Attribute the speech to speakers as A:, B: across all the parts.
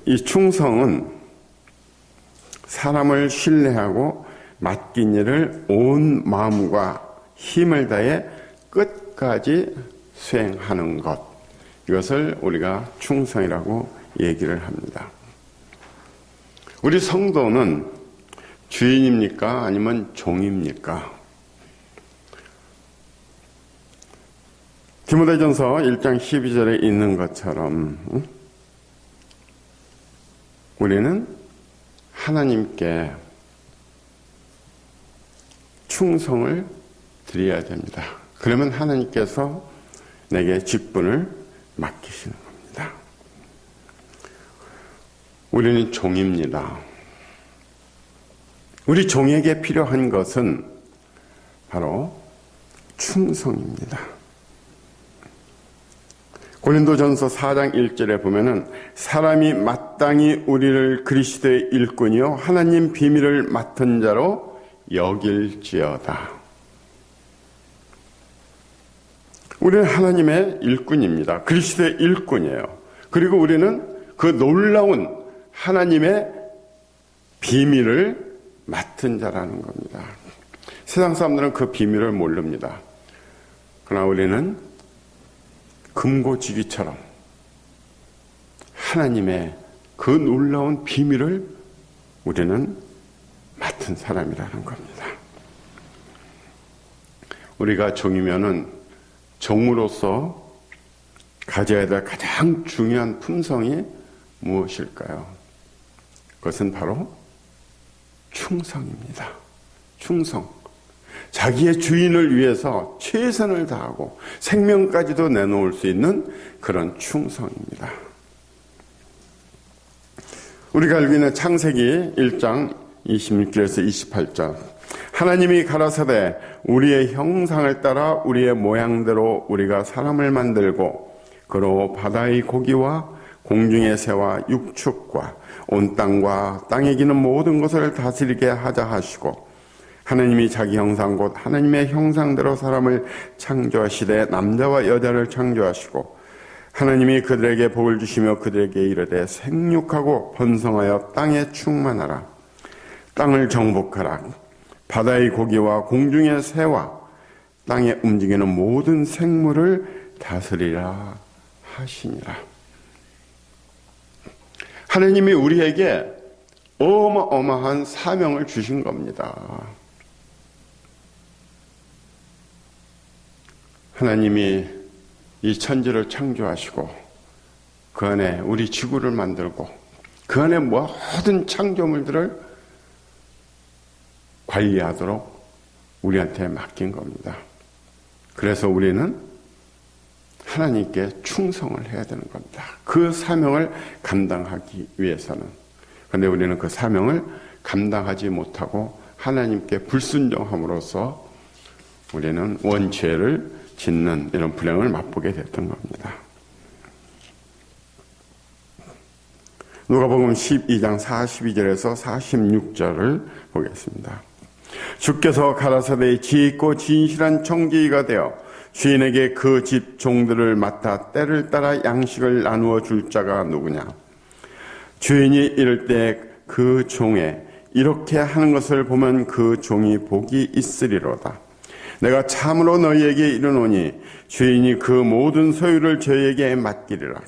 A: 이 충성은 사람을 신뢰하고 맡긴 일을 온 마음과 힘을 다해 끝까지 수행하는 것, 이것을 우리가 충성이라고 얘기를 합니다. 우리 성도는 주인입니까? 아니면 종입니까? 디모데전서 1장 12절에 있는 것처럼 우리는 하나님께 충성을 드려야 됩니다. 그러면 하나님께서 내게 직분을 맡기시는 겁니다. 우리는 종입니다. 우리 종에게 필요한 것은 바로 충성입니다. 고린도전서 4장 1절에 보면은 사람이 마땅히 우리를 그리스도의 일꾼이요 하나님 비밀을 맡은 자로 여길지어다. 우리는 하나님의 일꾼입니다. 그리스도의 일꾼이에요. 그리고 우리는 그 놀라운 하나님의 비밀을 맡은 자라는 겁니다. 세상 사람들은 그 비밀을 모릅니다. 그러나 우리는 금고지기처럼 하나님의 그 놀라운 비밀을 우리는 맡은 사람이라는 겁니다. 우리가 종이면은 종으로서 가져야 될 가장 중요한 품성이 무엇일까요? 그것은 바로 충성입니다. 충성. 자기의 주인을 위해서 최선을 다하고 생명까지도 내놓을 수 있는 그런 충성입니다. 우리가 알고 있는 창세기 1장 26절에서 28절. 하나님이 가라사대 우리의 형상을 따라 우리의 모양대로 우리가 사람을 만들고 그로 바다의 고기와 공중의 새와 육축과 온 땅과 땅에 기는 모든 것을 다스리게 하자 하시고 하나님이 자기 형상 곧 하나님의 형상대로 사람을 창조하시되 남자와 여자를 창조하시고 하나님이 그들에게 복을 주시며 그들에게 이르되 생육하고 번성하여 땅에 충만하라. 땅을 정복하라. 바다의 고기와 공중의 새와 땅에 움직이는 모든 생물을 다스리라 하시니라. 하나님이 우리에게 어마어마한 사명을 주신 겁니다. 하나님이 이 천지를 창조하시고 그 안에 우리 지구를 만들고 그 안에 모든 창조물들을 관리하도록 우리한테 맡긴 겁니다. 그래서 우리는 하나님께 충성을 해야 되는 겁니다. 그 사명을 감당하기 위해서는. 그런데 우리는 그 사명을 감당하지 못하고 하나님께 불순종함으로써 우리는 원죄를 짓는 이런 불행을 맛보게 됐던 겁니다. 누가복음 12장 42절에서 46절을 보겠습니다. 주께서 가라사대 지혜 있고 진실한 청지기가 되어 주인에게 그 집 종들을 맡아 때를 따라 양식을 나누어 줄 자가 누구냐? 주인이 이를 때 그 종에 이렇게 하는 것을 보면 그 종이 복이 있으리로다. 내가 참으로 너희에게 이르노니 주인이 그 모든 소유를 저희에게 맡기리라.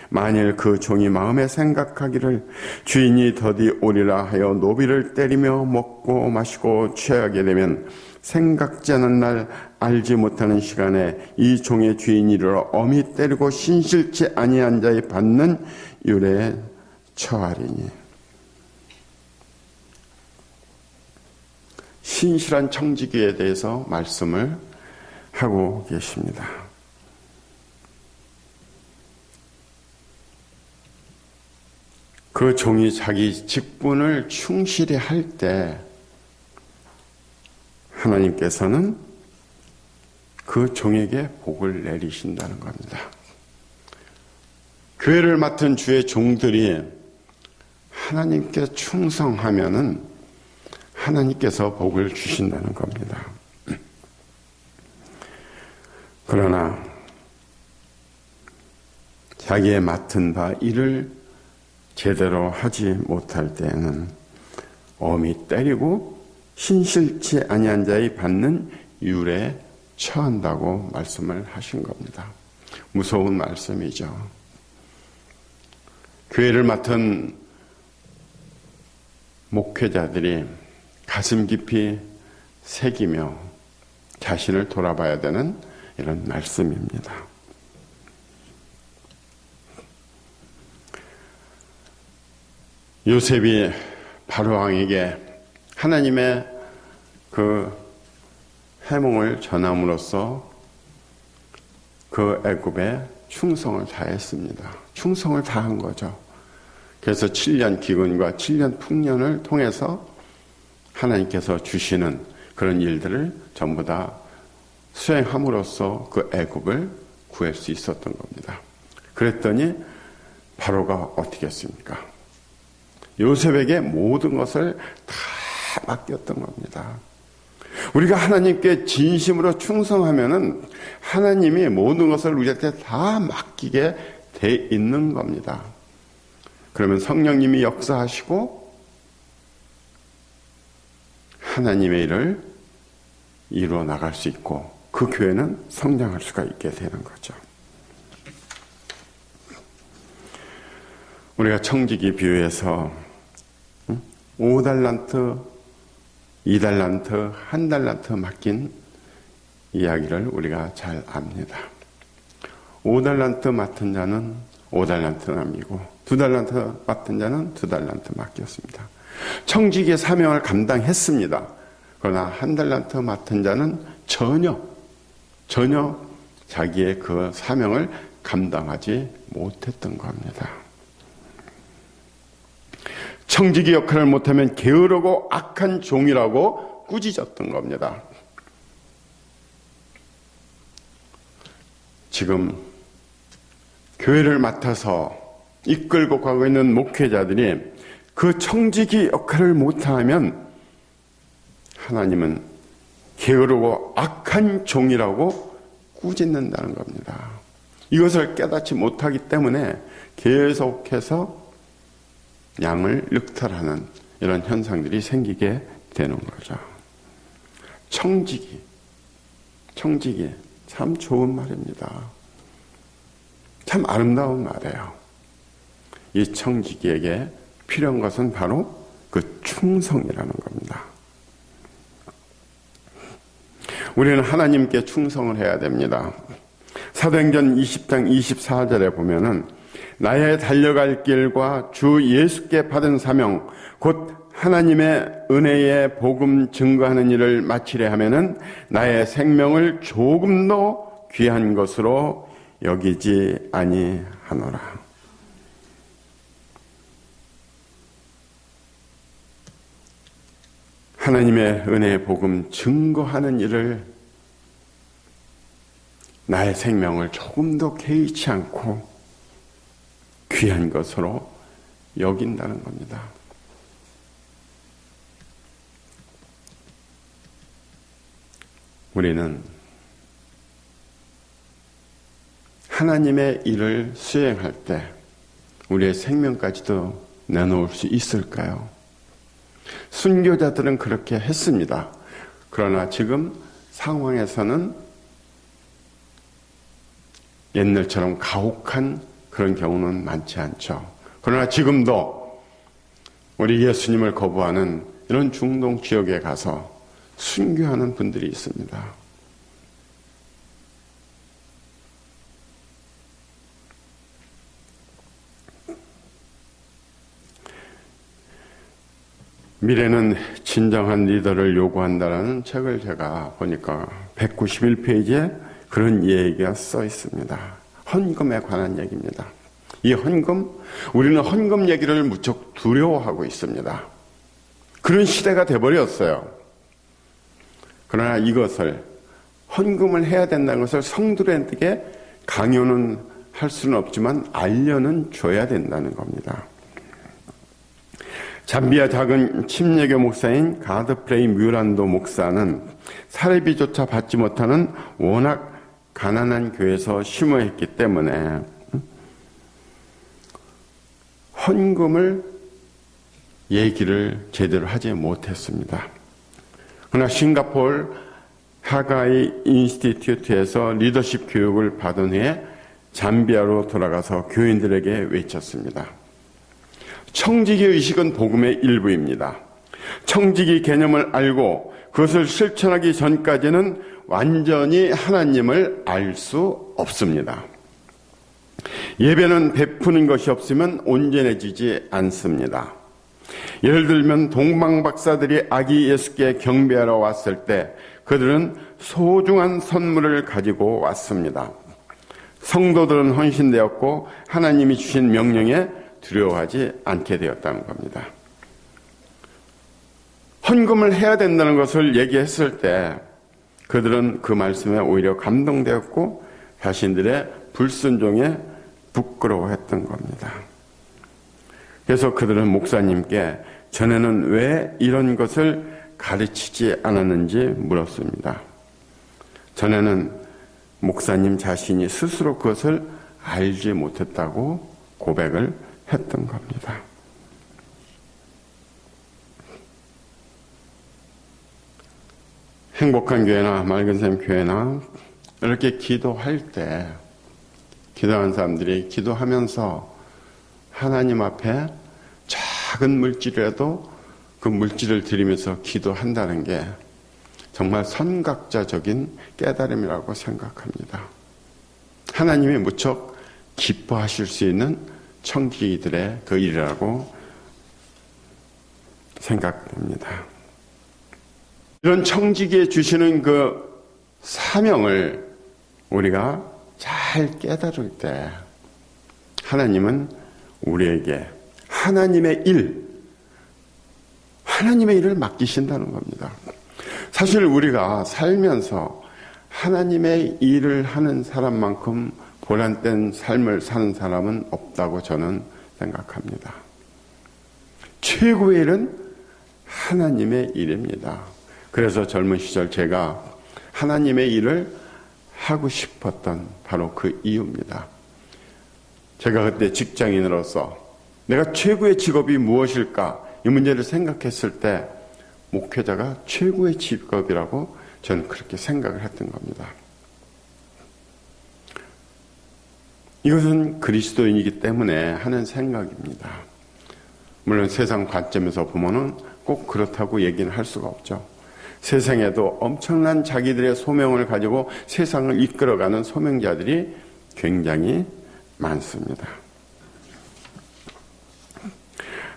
A: 만일 그 종이 마음에 생각하기를 주인이 더디 오리라 하여 노비를 때리며 먹고 마시고 취하게 되면 생각지 않은 날 알지 못하는 시간에 이 종의 주인이 이르러 엄히 때리고 신실치 아니한 자의 받는 유래에 처하리니. 신실한 청지기에 대해서 말씀을 하고 계십니다. 그 종이 자기 직분을 충실히 할 때 하나님께서는 그 종에게 복을 내리신다는 겁니다. 교회를 맡은 주의 종들이 하나님께 충성하면은 하나님께서 복을 주신다는 겁니다. 그러나 자기의 맡은 바 일을 제대로 하지 못할 때에는 엄히 때리고 신실치 아니한 자의 받는 율에 처한다고 말씀을 하신 겁니다. 무서운 말씀이죠. 교회를 맡은 목회자들이 가슴 깊이 새기며 자신을 돌아봐야 되는 이런 말씀입니다. 요셉이 바로왕에게 하나님의 그 해몽을 전함으로써 그 애굽에 충성을 다했습니다. 충성을 다한 거죠. 그래서 7년 기근과 7년 풍년을 통해서 하나님께서 주시는 그런 일들을 전부 다 수행함으로써 그 애굽을 구할 수 있었던 겁니다. 그랬더니 바로가 어떻게 했습니까? 요셉에게 모든 것을 다 맡겼던 겁니다. 우리가 하나님께 진심으로 충성하면은 하나님이 모든 것을 우리한테 다 맡기게 돼 있는 겁니다. 그러면 성령님이 역사하시고 하나님의 일을 이루어 나갈 수 있고 그 교회는 성장할 수가 있게 되는 거죠. 우리가 청지기 비유에서 5달란트, 2달란트, 1달란트 맡긴 이야기를 우리가 잘 압니다. 5달란트 맡은 자는 5달란트 남기고 2달란트 맡은 자는 2달란트 맡겼습니다. 청지기의 사명을 감당했습니다. 그러나 1달란트 맡은 자는 전혀 자기의 그 사명을 감당하지 못했던 겁니다. 청지기 역할을 못하면 게으르고 악한 종이라고 꾸짖었던 겁니다. 지금 교회를 맡아서 이끌고 가고 있는 목회자들이 그 청지기 역할을 못하면 하나님은 게으르고 악한 종이라고 꾸짖는다는 겁니다. 이것을 깨닫지 못하기 때문에 계속해서 양을 늑탈하는 이런 현상들이 생기게 되는 거죠. 청지기 참 좋은 말입니다. 참 아름다운 말이에요. 이 청지기에게 필요한 것은 바로 그 충성이라는 겁니다. 우리는 하나님께 충성을 해야 됩니다. 사도행전 20장 24절에 보면은 나의 달려갈 길과 주 예수께 받은 사명 곧 하나님의 은혜의 복음 증거하는 일을 마치려 하면은 나의 생명을 조금도 귀한 것으로 여기지 아니하노라. 하나님의 은혜의 복음 증거하는 일을 나의 생명을 조금도 개의치 않고 귀한 것으로 여긴다는 겁니다. 우리는 하나님의 일을 수행할 때 우리의 생명까지도 내놓을 수 있을까요? 순교자들은 그렇게 했습니다. 그러나 지금 상황에서는 옛날처럼 가혹한 그런 경우는 많지 않죠. 그러나 지금도 우리 예수님을 거부하는 이런 중동 지역에 가서 순교하는 분들이 있습니다. 미래는 진정한 리더를 요구한다라는 책을 제가 보니까 191페이지에 그런 얘기가 써 있습니다. 헌금에 관한 얘기입니다. 이 헌금, 우리는 헌금 얘기를 무척 두려워하고 있습니다. 그런 시대가 돼버렸어요. 그러나 이것을 헌금을 해야 된다는 것을 성도들에게 강요는 할 수는 없지만 알려는 줘야 된다는 겁니다. 잠비아 작은 침례교 목사인 가드프레이 뮤란도 목사는 사례비조차 받지 못하는 워낙 가난한 교회에서 심어했기 때문에 헌금을 얘기를 제대로 하지 못했습니다. 그러나 싱가포르 하가이 인스티튜트에서 리더십 교육을 받은 후에 잠비아로 돌아가서 교인들에게 외쳤습니다. 청지기 의식은 복음의 일부입니다. 청지기 개념을 알고 그것을 실천하기 전까지는 완전히 하나님을 알 수 없습니다. 예배는 베푸는 것이 없으면 온전해지지 않습니다. 예를 들면 동방박사들이 아기 예수께 경배하러 왔을 때 그들은 소중한 선물을 가지고 왔습니다. 성도들은 헌신되었고 하나님이 주신 명령에 두려워하지 않게 되었다는 겁니다. 헌금을 해야 된다는 것을 얘기했을 때 그들은 그 말씀에 오히려 감동되었고 자신들의 불순종에 부끄러워했던 겁니다. 그래서 그들은 목사님께 전에는 왜 이런 것을 가르치지 않았는지 물었습니다. 전에는 목사님 자신이 스스로 그것을 알지 못했다고 고백을 했던 겁니다. 행복한 교회나 맑은 샘 교회나 이렇게 기도할 때 기도하는 사람들이 기도하면서 하나님 앞에 작은 물질이라도 그 물질을 드리면서 기도한다는 게 정말 선각자적인 깨달음이라고 생각합니다. 하나님이 무척 기뻐하실 수 있는 청지기들의 그 일이라고 생각됩니다. 이런 청지기에 주시는 그 사명을 우리가 잘 깨달을 때 하나님은 우리에게 하나님의 일을 맡기신다는 겁니다. 사실 우리가 살면서 하나님의 일을 하는 사람만큼 보람된 삶을 사는 사람은 없다고 저는 생각합니다. 최고의 일은 하나님의 일입니다. 그래서 젊은 시절 제가 하나님의 일을 하고 싶었던 바로 그 이유입니다. 제가 그때 직장인으로서 내가 최고의 직업이 무엇일까 이 문제를 생각했을 때 목회자가 최고의 직업이라고 저는 그렇게 생각을 했던 겁니다. 이것은 그리스도인이기 때문에 하는 생각입니다. 물론 세상 관점에서 보면은 꼭 그렇다고 얘기는 할 수가 없죠. 세상에도 엄청난 자기들의 소명을 가지고 세상을 이끌어가는 소명자들이 굉장히 많습니다.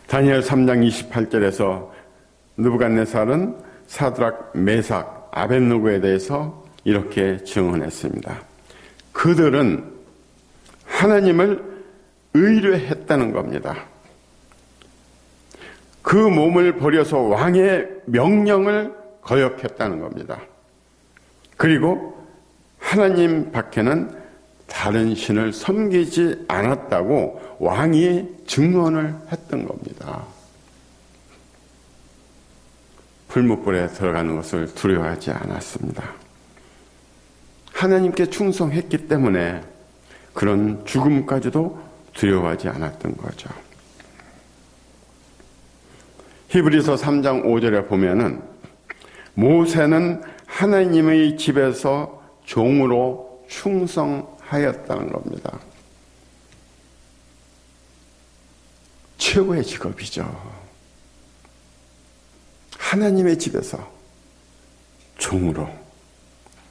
A: 다니엘 3장 28절에서 느부갓네살은 사드락, 메삭, 아벳느고에 대해서 이렇게 증언했습니다. 그들은 하나님을 의뢰했다는 겁니다. 그 몸을 버려서 왕의 명령을 거역했다는 겁니다. 그리고 하나님 밖에는 다른 신을 섬기지 않았다고 왕이 증언을 했던 겁니다. 풀무불에 들어가는 것을 두려워하지 않았습니다. 하나님께 충성했기 때문에 그런 죽음까지도 두려워하지 않았던 거죠. 히브리서 3장 5절에 보면은 모세는 하나님의 집에서 종으로 충성하였다는 겁니다. 최고의 직업이죠. 하나님의 집에서 종으로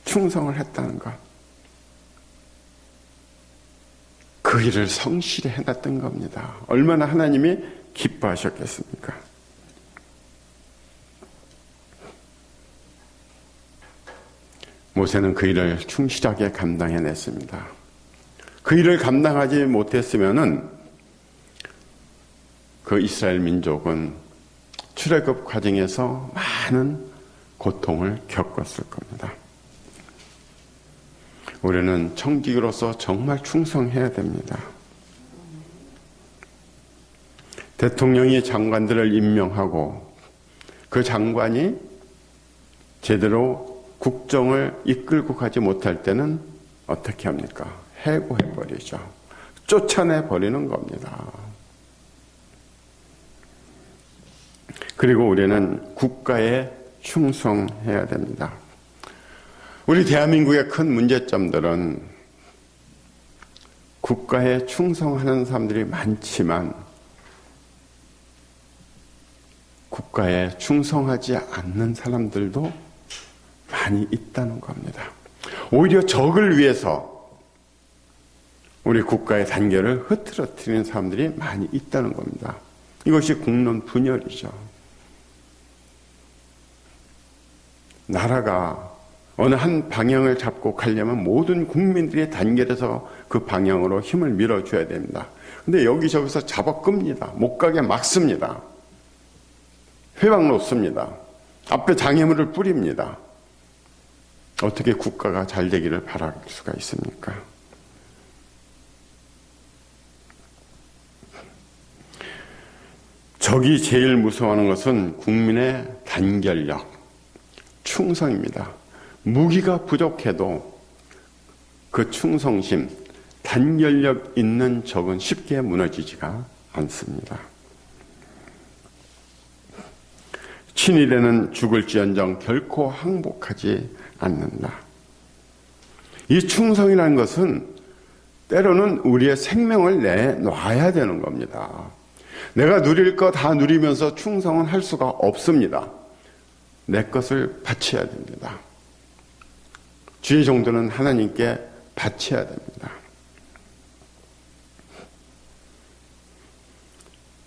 A: 충성을 했다는 것. 그 일을 성실히 해놨던 겁니다. 얼마나 하나님이 기뻐하셨겠습니까? 모세는 그 일을 충실하게 감당해냈습니다. 그 일을 감당하지 못했으면은 그 이스라엘 민족은 출애굽 과정에서 많은 고통을 겪었을 겁니다. 우리는 청지기로서 정말 충성해야 됩니다. 대통령이 장관들을 임명하고 그 장관이 제대로 국정을 이끌고 가지 못할 때는 어떻게 합니까? 해고해버리죠. 쫓아내버리는 겁니다. 그리고 우리는 국가에 충성해야 됩니다. 우리 대한민국의 큰 문제점들은 국가에 충성하는 사람들이 많지만 국가에 충성하지 않는 사람들도 많이 있다는 겁니다. 오히려 적을 위해서 우리 국가의 단결을 흐트러뜨리는 사람들이 많이 있다는 겁니다. 이것이 국론 분열이죠. 나라가 어느 한 방향을 잡고 가려면 모든 국민들이 단결해서 그 방향으로 힘을 밀어줘야 됩니다. 근데 여기저기서 잡아 끕니다. 못 가게 막습니다. 회방 놓습니다. 앞에 장애물을 뿌립니다. 어떻게 국가가 잘 되기를 바랄 수가 있습니까? 적이 제일 무서워하는 것은 국민의 단결력, 충성입니다. 무기가 부족해도 그 충성심, 단결력 있는 적은 쉽게 무너지지가 않습니다. 친일에는 죽을지언정 결코 항복하지 않는다. 이 충성이라는 것은 때로는 우리의 생명을 내놔야 되는 겁니다. 내가 누릴 거 다 누리면서 충성은 할 수가 없습니다. 내 것을 바쳐야 됩니다. 주의 정도는 하나님께 바쳐야 됩니다.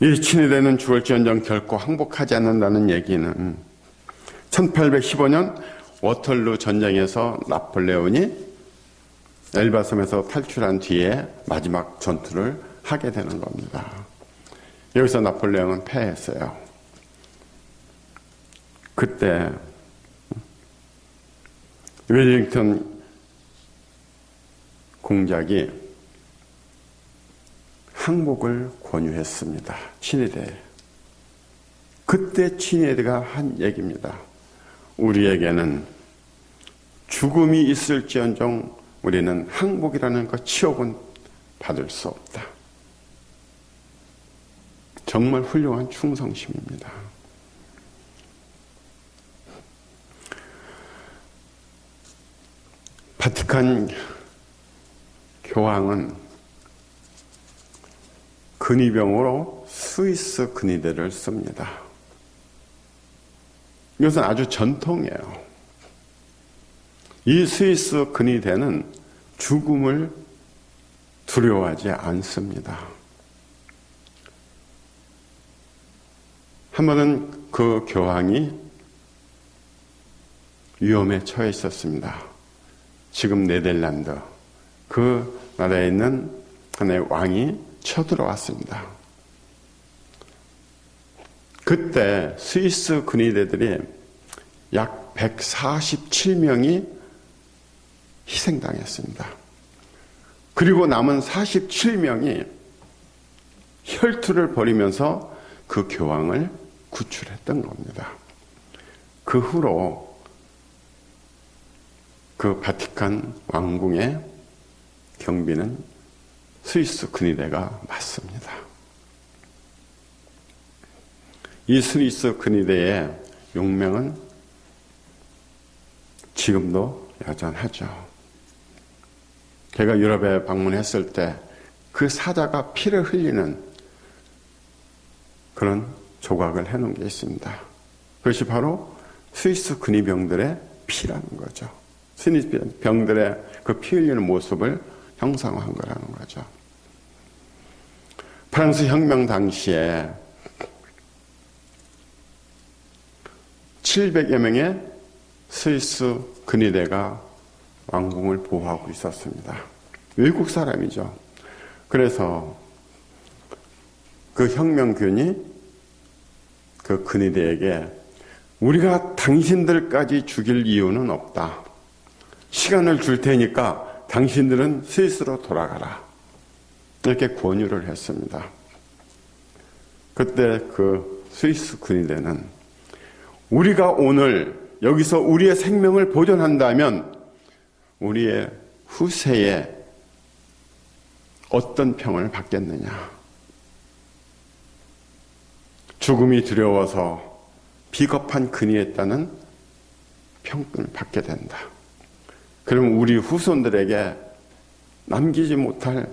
A: 이 친일에는 죽을지언정 결코 항복하지 않는다는 얘기는 1815년 워털루 전쟁에서 나폴레온이 엘바섬에서 탈출한 뒤에 마지막 전투를 하게 되는 겁니다. 여기서 나폴레옹은 패했어요. 그때 웰링턴 공작이 항복을 권유했습니다. 친일에. 그때 친일가 한 얘기입니다. 우리에게는 죽음이 있을지언정 우리는 항복이라는 그 치욕은 받을 수 없다. 정말 훌륭한 충성심입니다. 바티칸 교황은 근위병으로 스위스 근위대를 씁니다. 이것은 아주 전통이에요. 이 스위스 근위대는 죽음을 두려워하지 않습니다. 한 번은 그 교황이 위험에 처해 있었습니다. 지금 네덜란드 그 나라에 있는 하나의 왕이 쳐들어왔습니다. 그때 스위스 근위대들이 약 147명이 희생당했습니다. 그리고 남은 47명이 혈투를 벌이면서 그 교황을 구출했던 겁니다. 그 후로 그 바티칸 왕궁의 경비는 스위스 근위대가 맡습니다. 이 스위스 근위대의 용맹은 지금도 여전하죠. 제가 유럽에 방문했을 때 그 사자가 피를 흘리는 그런 조각을 해놓은 게 있습니다. 그것이 바로 스위스 근위병들의 피라는 거죠. 스위스 병들의 그 피 흘리는 모습을 형상화한 거라는 거죠. 프랑스 혁명 당시에 700여 명의 스위스 근위대가 왕궁을 보호하고 있었습니다. 외국 사람이죠. 그래서 그 혁명군이 그 근위대에게 우리가 당신들까지 죽일 이유는 없다. 시간을 줄 테니까 당신들은 스위스로 돌아가라. 이렇게 권유를 했습니다. 그때 그 스위스 근위대는 우리가 오늘 여기서 우리의 생명을 보존한다면 우리의 후세에 어떤 평을 받겠느냐. 죽음이 두려워서 비겁한 근위했다는 평가를 받게 된다. 그럼 우리 후손들에게 남기지 못할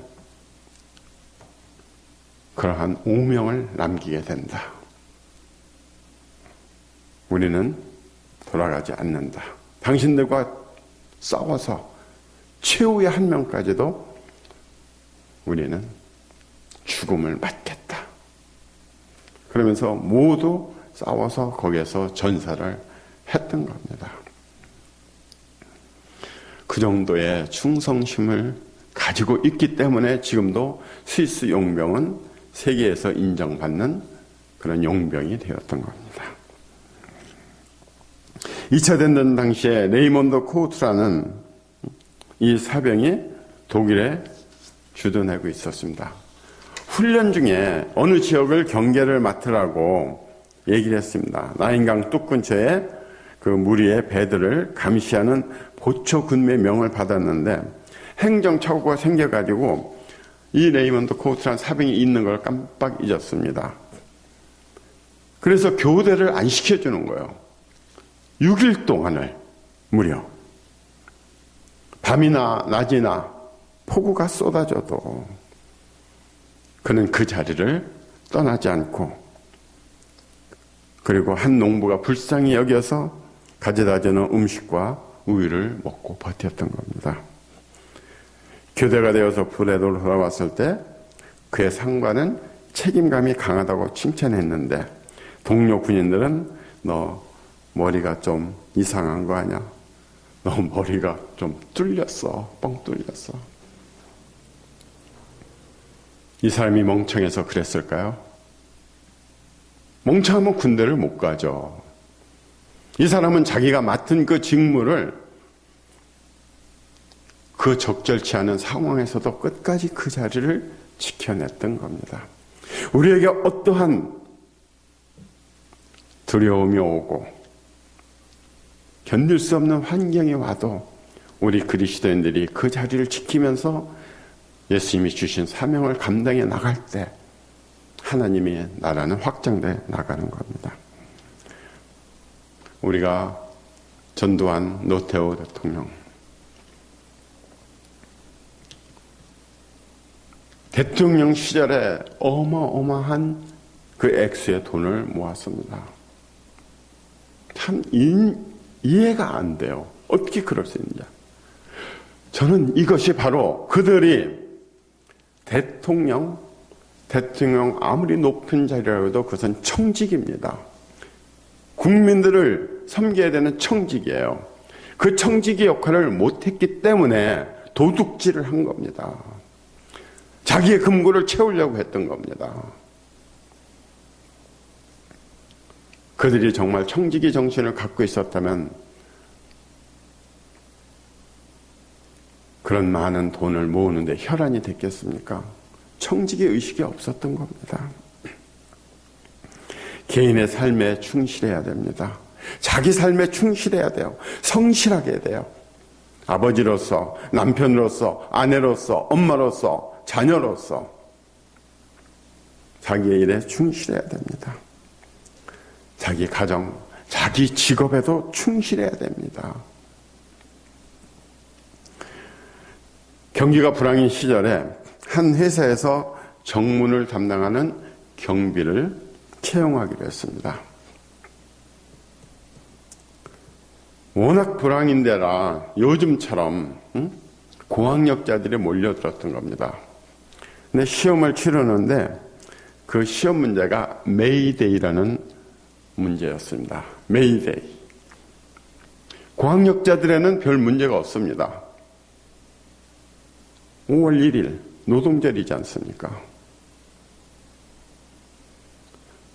A: 그러한 오명을 남기게 된다. 우리는 돌아가지 않는다. 당신들과 싸워서 최후의 한 명까지도 우리는 죽음을 맞겠다. 그러면서 모두 싸워서 거기에서 전사를 했던 겁니다. 그 정도의 충성심을 가지고 있기 때문에 지금도 스위스 용병은 세계에서 인정받는 그런 용병이 되었던 겁니다. 2차 대전 당시에 레이몬드 코우트라는 이 사병이 독일에 주둔하고 있었습니다. 훈련 중에 어느 지역을 경계를 맡으라고 얘기를 했습니다. 나인강 뚝 근처에 그 무리의 배들을 감시하는 보초 군무의 명을 받았는데 행정착오가 생겨가지고 이 레이먼드 코우트라는 사병이 있는 걸 깜빡 잊었습니다. 그래서 교대를 안 시켜주는 거예요. 6일 동안을 무려 밤이나 낮이나 폭우가 쏟아져도 그는 그 자리를 떠나지 않고, 그리고 한 농부가 불쌍히 여겨서 가져다 주는 음식과 우유를 먹고 버텼던 겁니다. 교대가 되어서 부대로 돌아왔을 때 그의 상관은 책임감이 강하다고 칭찬했는데 동료 군인들은 너 머리가 좀 이상한 거 아니야? 너 머리가 좀 뚫렸어. 뻥 뚫렸어. 이 사람이 멍청해서 그랬을까요? 멍청하면 군대를 못 가죠. 이 사람은 자기가 맡은 그 직무를 그 적절치 않은 상황에서도 끝까지 그 자리를 지켜냈던 겁니다. 우리에게 어떠한 두려움이 오고 견딜 수 없는 환경이 와도 우리 그리스도인들이 그 자리를 지키면서 예수님이 주신 사명을 감당해 나갈 때 하나님의 나라는 확장돼 나가는 겁니다. 우리가 전두환 노태우 대통령 대통령 시절에 어마어마한 그 액수의 돈을 모았습니다. 참 이해가 안 돼요. 어떻게 그럴 수 있는지. 저는 이것이 바로 그들이 대통령 아무리 높은 자리라고 해도 그것은 청직입니다. 국민들을 섬겨야 되는 청직이에요. 그 청직의 역할을 못했기 때문에 도둑질을 한 겁니다. 자기의 금고를 채우려고 했던 겁니다. 그들이 정말 청직의 정신을 갖고 있었다면 그런 많은 돈을 모으는데 혈안이 됐겠습니까? 청직의 의식이 없었던 겁니다. 개인의 삶에 충실해야 됩니다. 자기 삶에 충실해야 돼요. 성실하게 돼요. 아버지로서, 남편으로서, 아내로서, 엄마로서, 자녀로서 자기의 일에 충실해야 됩니다. 자기 가정, 자기 직업에도 충실해야 됩니다. 경기가 불황인 시절에 한 회사에서 정문을 담당하는 경비를 채용하기로 했습니다. 워낙 불황인데라 요즘처럼 고학력자들이 몰려들었던 겁니다. 근데 시험을 치르는데 그 시험 문제가 메이데이라는 문제였습니다. 메이데이. 고학력자들에는 별 문제가 없습니다. 5월 1일 노동절이지 않습니까?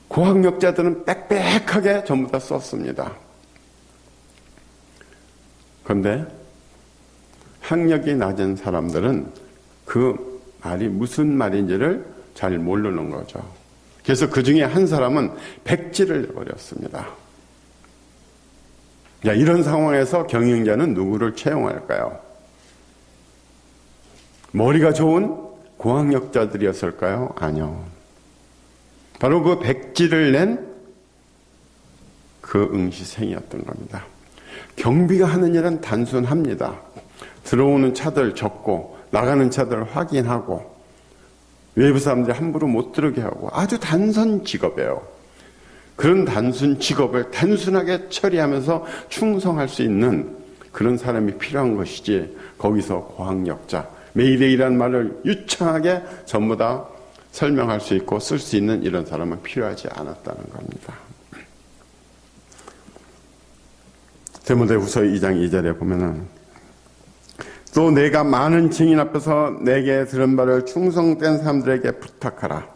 A: 고학력자들은 빽빽하게 전부 다 썼습니다. 그런데 학력이 낮은 사람들은 그 말이 무슨 말인지를 잘 모르는 거죠. 그래서 그 중에 한 사람은 백지를 내버렸습니다. 야, 이런 상황에서 경영자는 누구를 채용할까요? 머리가 좋은 고학력자들이었을까요? 아니요. 바로 그 백지를 낸 그 응시생이었던 겁니다. 경비가 하는 일은 단순합니다. 들어오는 차들 적고 나가는 차들 확인하고 외부 사람들이 함부로 못 들어오게 하고 아주 단순 직업이에요. 그런 단순 직업을 단순하게 처리하면서 충성할 수 있는 그런 사람이 필요한 것이지, 거기서 고학력자, 메이데이라는 말을 유창하게 전부 다 설명할 수 있고 쓸 수 있는 이런 사람은 필요하지 않았다는 겁니다. 디모데후서 2장 2절에 보면은 또 내가 많은 증인 앞에서 내게 들은 바를 충성된 사람들에게 부탁하라.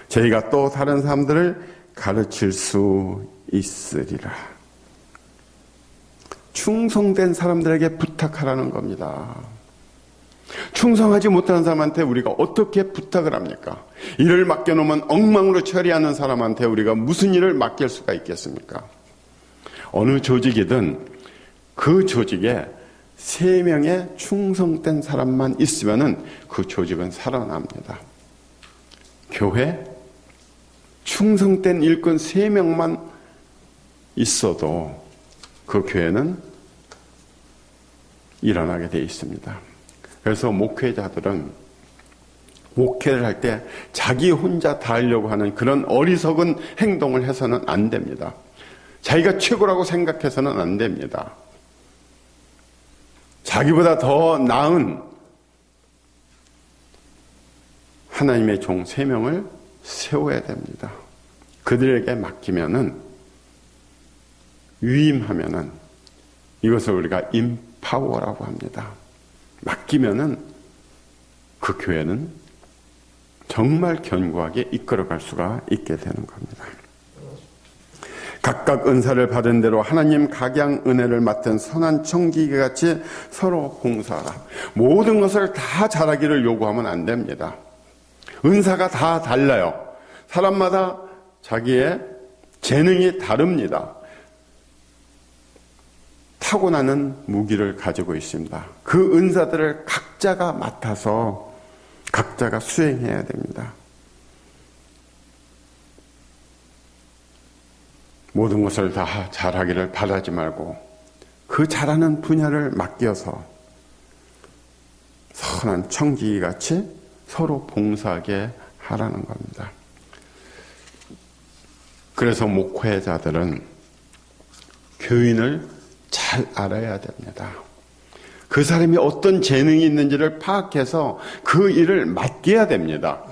A: 저희가 또 다른 사람들을 가르칠 수 있으리라. 충성된 사람들에게 부탁하라는 겁니다. 충성하지 못하는 사람한테 우리가 어떻게 부탁을 합니까? 일을 맡겨놓으면 엉망으로 처리하는 사람한테 우리가 무슨 일을 맡길 수가 있겠습니까? 어느 조직이든 그 조직에 3명의 충성된 사람만 있으면은 그 조직은 살아납니다. 교회 충성된 일꾼 3명만 있어도 그 교회는 일어나게 되어 있습니다. 그래서 목회자들은 목회를 할 때 자기 혼자 다 하려고 하는 그런 어리석은 행동을 해서는 안 됩니다. 자기가 최고라고 생각해서는 안 됩니다. 자기보다 더 나은 하나님의 종 3명을 세워야 됩니다. 그들에게 맡기면은, 위임하면은, 이것을 우리가 임파워라고 합니다. 맡기면은 그 교회는 정말 견고하게 이끌어갈 수가 있게 되는 겁니다. 각각 은사를 받은 대로 하나님 각양 은혜를 맡은 선한 청지기같이 서로 봉사하라. 모든 것을 다 잘하기를 요구하면 안 됩니다. 은사가 다 달라요. 사람마다 자기의 재능이 다릅니다. 타고나는 무기를 가지고 있습니다. 그 은사들을 각자가 맡아서 각자가 수행해야 됩니다. 모든 것을 다 잘하기를 바라지 말고 그 잘하는 분야를 맡겨서 선한 청지기같이 서로 봉사하게 하라는 겁니다. 그래서 목회자들은 교인을 잘 알아야 됩니다. 그 사람이 어떤 재능이 있는지를 파악해서 그 일을 맡겨야 됩니다.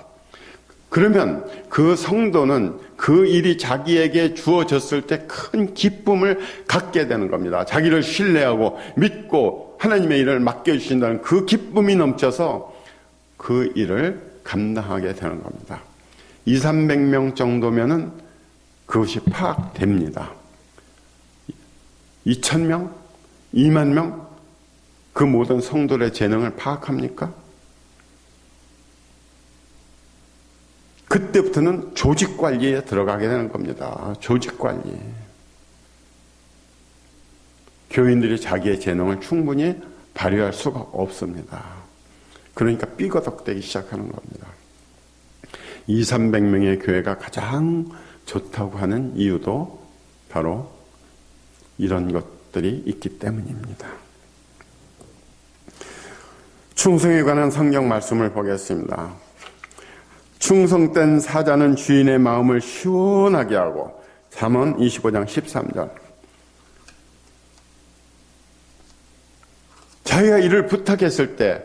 A: 그러면 그 성도는 그 일이 자기에게 주어졌을 때 큰 기쁨을 갖게 되는 겁니다. 자기를 신뢰하고 믿고 하나님의 일을 맡겨주신다는 그 기쁨이 넘쳐서 그 일을 감당하게 되는 겁니다. 200~300명 정도면은 그것이 파악됩니다. 2000명? 2만명? 그 모든 성도의 재능을 파악합니까? 그때부터는 조직 관리에 들어가게 되는 겁니다. 조직 관리. 교인들이 자기의 재능을 충분히 발휘할 수가 없습니다. 그러니까 삐거덕대기 시작하는 겁니다. 200~300명의 교회가 가장 좋다고 하는 이유도 바로 이런 것들이 있기 때문입니다. 충성에 관한 성경 말씀을 보겠습니다. 충성된 사자는 주인의 마음을 시원하게 하고, 잠언 25장 13절. 자기가 일을 부탁했을 때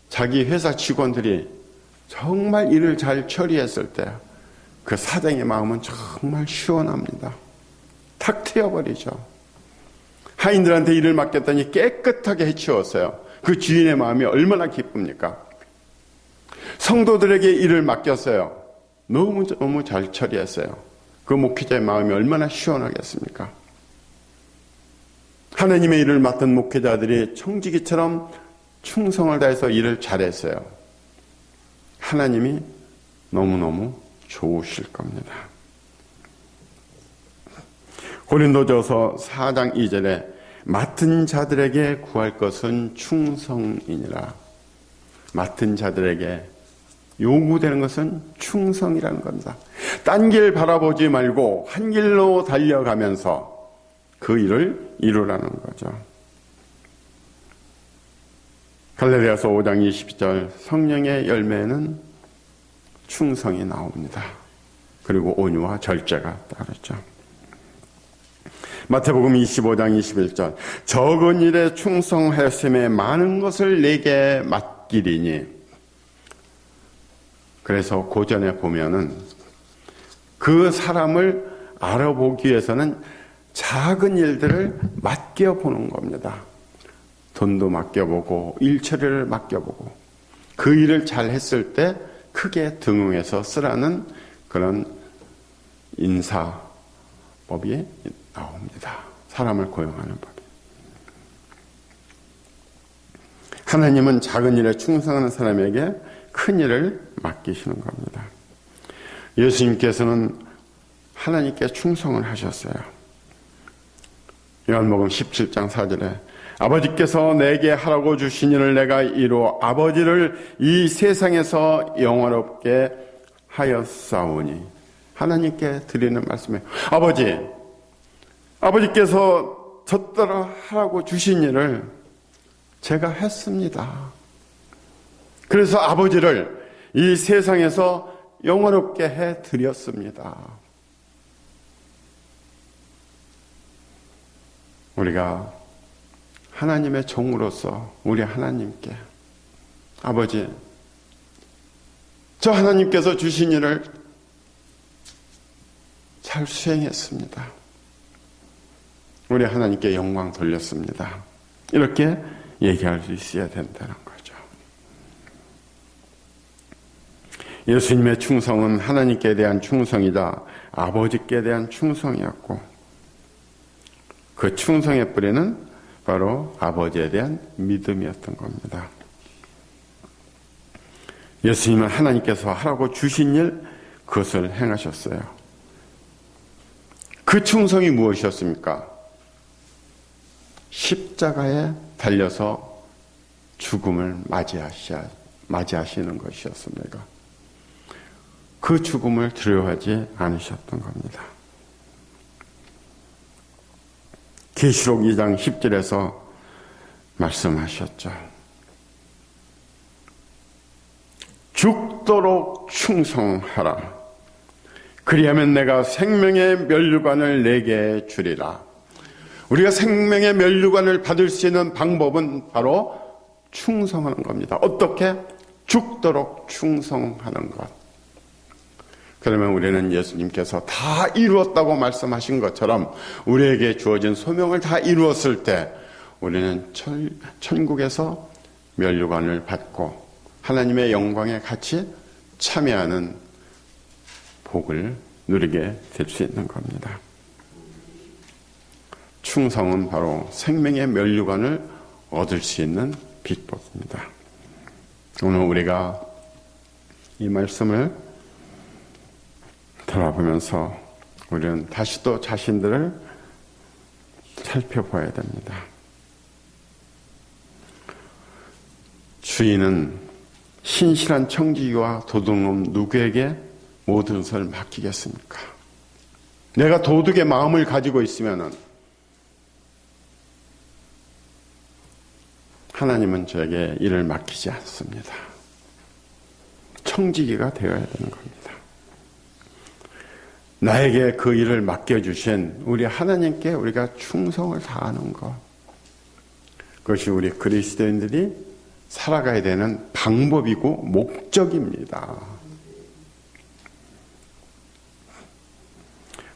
A: 자기 회사 직원들이 정말 일을 잘 처리했을 때 그 사장의 마음은 정말 시원합니다. 탁 트여버리죠. 하인들한테 일을 맡겼더니 깨끗하게 해치웠어요. 그 주인의 마음이 얼마나 기쁩니까? 성도들에게 일을 맡겼어요. 너무 잘 처리했어요. 그 목회자의 마음이 얼마나 시원하겠습니까? 하나님의 일을 맡은 목회자들이 청지기처럼 충성을 다해서 일을 잘했어요. 하나님이 너무너무 좋으실 겁니다. 고린도전서 4장 2절에 맡은 자들에게 구할 것은 충성이니라. 맡은 자들에게 요구되는 것은 충성이라는 겁니다. 딴 길 바라보지 말고 한 길로 달려가면서 그 일을 이루라는 거죠. 갈라디아서 5장 22절 성령의 열매는 충성이 나옵니다. 그리고 온유와 절제가 따르죠. 마태복음 25장 21절 적은 일에 충성하였음에 많은 것을 내게 맡기리니. 그래서 고전에 보면은 그 사람을 알아보기 위해서는 작은 일들을 맡겨보는 겁니다. 돈도 맡겨보고 일처리를 맡겨보고 그 일을 잘 했을 때 크게 등용해서 쓰라는 그런 인사법이 나옵니다. 사람을 고용하는 법이. 하나님은 작은 일에 충성하는 사람에게 큰 일을 맡기시는 겁니다. 예수님께서는 하나님께 충성을 하셨어요. 요한복음 17장 4절에 아버지께서 내게 하라고 주신 일을 내가 이루어 아버지를 이 세상에서 영원롭게 하였사오니. 하나님께 드리는 말씀이에요. 아버지께서 저 따라 하라고 주신 일을 제가 했습니다. 그래서 아버지를 이 세상에서 영원롭게 해드렸습니다. 우리가 하나님의 종으로서 우리 하나님께 아버지, 저 하나님께서 주신 일을 잘 수행했습니다. 우리 하나님께 영광 돌렸습니다. 이렇게 얘기할 수 있어야 된다는 거죠. 예수님의 충성은 하나님께 대한 충성이자 아버지께 대한 충성이었고 그 충성의 뿌리는 바로 아버지에 대한 믿음이었던 겁니다. 예수님은 하나님께서 하라고 주신 일 그것을 행하셨어요. 그 충성이 무엇이었습니까? 십자가에 달려서 죽음을 맞이하시는 것이었습니다. 그 죽음을 두려워하지 않으셨던 겁니다. 계시록 2장 10절에서 말씀하셨죠. 죽도록 충성하라. 그리하면 내가 생명의 면류관을 내게 주리라. 우리가 생명의 면류관을 받을 수 있는 방법은 바로 충성하는 겁니다. 어떻게? 죽도록 충성하는 것. 그러면 우리는 예수님께서 다 이루었다고 말씀하신 것처럼 우리에게 주어진 소명을 다 이루었을 때 우리는 천국에서 면류관을 받고 하나님의 영광에 같이 참여하는 복을 누리게 될 수 있는 겁니다. 충성은 바로 생명의 면류관을 얻을 수 있는 비법입니다. 오늘 우리가 이 말씀을 돌아보면서 우리는 다시 또 자신들을 살펴봐야 됩니다. 주인은 신실한 청지기와 도둑놈 누구에게 모든 것을 맡기겠습니까? 내가 도둑의 마음을 가지고 있으면은 하나님은 저에게 일을 맡기지 않습니다. 청지기가 되어야 되는 겁니다. 나에게 그 일을 맡겨주신 우리 하나님께 우리가 충성을 다하는 것. 그것이 우리 그리스도인들이 살아가야 되는 방법이고 목적입니다.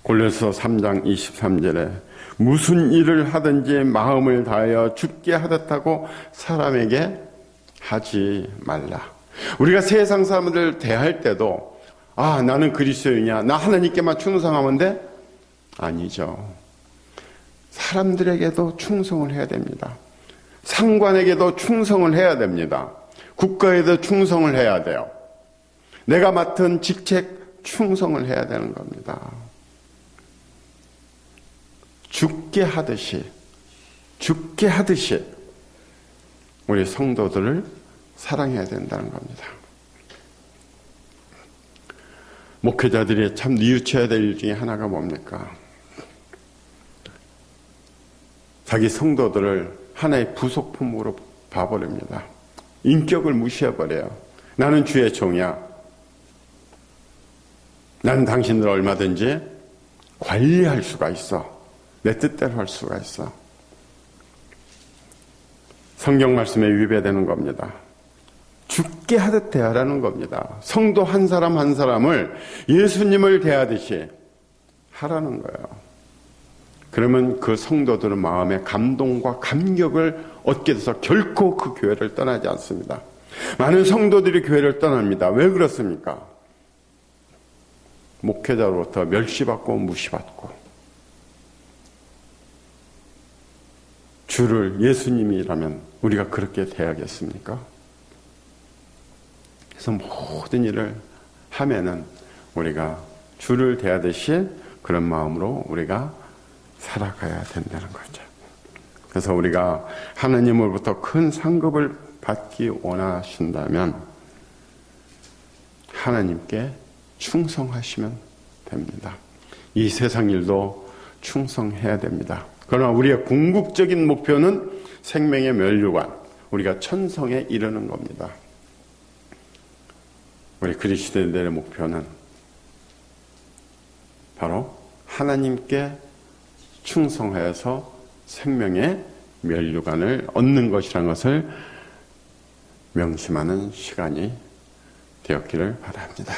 A: 골로새 3장 23절에 무슨 일을 하든지 마음을 다하여 주께 하듯하고 사람에게 하지 말라. 우리가 세상 사람들 대할 때도 나는 그리스도인이야. 나 하나님께만 충성하면 돼? 아니죠. 사람들에게도 충성을 해야 됩니다. 상관에게도 충성을 해야 됩니다. 국가에도 충성을 해야 돼요. 내가 맡은 직책 충성을 해야 되는 겁니다. 죽게 하듯이 우리 성도들을 사랑해야 된다는 겁니다. 목회자들이 참 뉘우쳐야 될 일 중에 하나가 뭡니까? 자기 성도들을 하나의 부속품으로 봐버립니다. 인격을 무시해버려요. 나는 주의 종이야. 나는 당신들을 얼마든지 관리할 수가 있어. 내 뜻대로 할 수가 있어. 성경 말씀에 위배되는 겁니다. 죽게 하듯 대하라는 겁니다. 성도 한 사람 한 사람을 예수님을 대하듯이 하라는 거예요. 그러면 그 성도들은 마음에 감동과 감격을 얻게 돼서 결코 그 교회를 떠나지 않습니다. 많은 성도들이 교회를 떠납니다. 왜 그렇습니까? 목회자로부터 멸시받고 무시받고 주를 예수님이라면 우리가 그렇게 대하겠습니까? 그래서 모든 일을 하면은 우리가 주를 대하듯이 그런 마음으로 우리가 살아가야 된다는 거죠. 그래서 우리가 하나님으로부터 큰 상급을 받기 원하신다면 하나님께 충성하시면 됩니다. 이 세상 일도 충성해야 됩니다. 그러나 우리의 궁극적인 목표는 생명의 면류관, 우리가 천성에 이르는 겁니다. 우리 그리스도인들의 목표는 바로 하나님께 충성하여서 생명의 면류관을 얻는 것이라는 것을 명심하는 시간이 되었기를 바랍니다.